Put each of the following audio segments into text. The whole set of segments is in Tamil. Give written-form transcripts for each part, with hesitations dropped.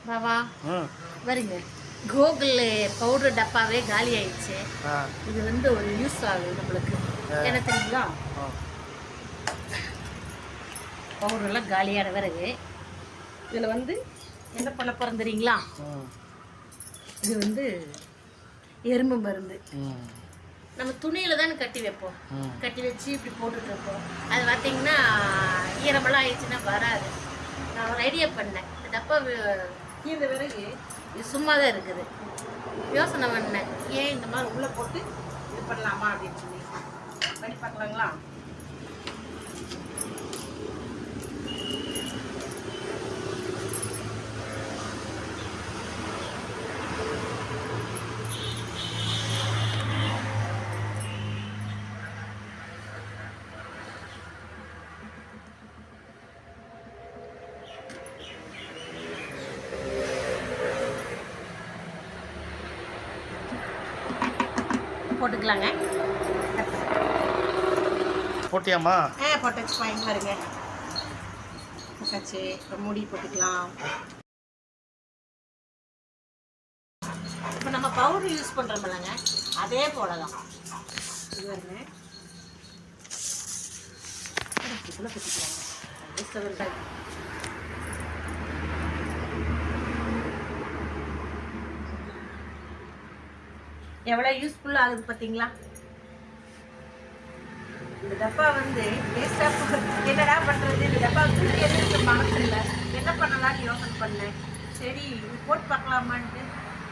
பாவா ம் வருங்க. கூகுள் பவுடர் டப்பாவே காலி ஆயிடுச்சு. ஆ இது வந்து ஒரு யூஸ் ஆகுது நம்மளுக்கு. என்ன தெரியுங்களா? ஆ பவுடர்லாம் காலியான பிறகு இதில் வந்து என்ன பண்ண போகிறோம் தெரியுங்களா? ம் இது வந்து எறும்பு மருந்து. ம் நம்ம துணியில் தானே கட்டி வைப்போம். ம் கட்டி வச்சு இப்படி போட்டுட்டு இருப்போம். அது பார்த்தீங்கன்னா ஈரமெல்லாம் ஆயிடுச்சுன்னா வராது. நான் ஒரு ஐடியா பண்ணேன். இந்த டப்பா கீழே பிறகு இது சும்மா தான் இருக்குது. யோசனை பண்ணேன், ஏன் இந்த மாதிரி உள்ளே போட்டு இது பண்ணலாமா அப்படின்னு சொல்லி பண்ணி பார்க்கலாங்களா? போட்டுக்கலாங்க. போட்டியாம்மா? போட்டாச்சு. வாங்கி பாருங்க. போட்டாச்சு. இப்போ மூடி போட்டுக்கலாம். இப்போ நம்ம பவுடர் யூஸ் பண்ணுறோம்லங்க, அதே போல தான் இது வருங்க. இதுக்குள்ளே குத்திக்கலாங்க. எவ்வளோ யூஸ்ஃபுல்லாக ஆகுது பார்த்தீங்களா? இந்த டப்பா வந்து வேஸ்ட்டாக என்னடா பண்ணுறது, இந்த டப்பா தூக்கி எதுக்கு மனசு இல்லை, என்ன பண்ணலான்னு யோசனை பண்ணேன். சரி இது போட்டு பார்க்கலாமான்ட்டு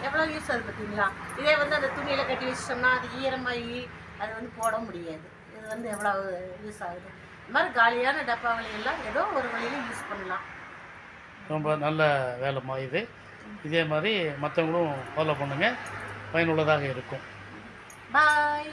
எவ்வளோ யூஸ் ஆகுது பார்த்தீங்களா? இதே வந்து அந்த துணியில் கட்டி வச்சிட்டோம்னா அது ஈரமாகி அது வந்து போட முடியாது. இது வந்து எவ்வளோ யூஸ் ஆகுது. இந்த மாதிரி காலியான டப்பா வழியெல்லாம் ஏதோ ஒரு வழியில் யூஸ் பண்ணலாம். ரொம்ப நல்ல வேலைம்மா இது. இதே மாதிரி மற்றவங்களும் ஃபாலோ பண்ணுங்கள், பயனுள்ளதாக இருக்கும். பாய்.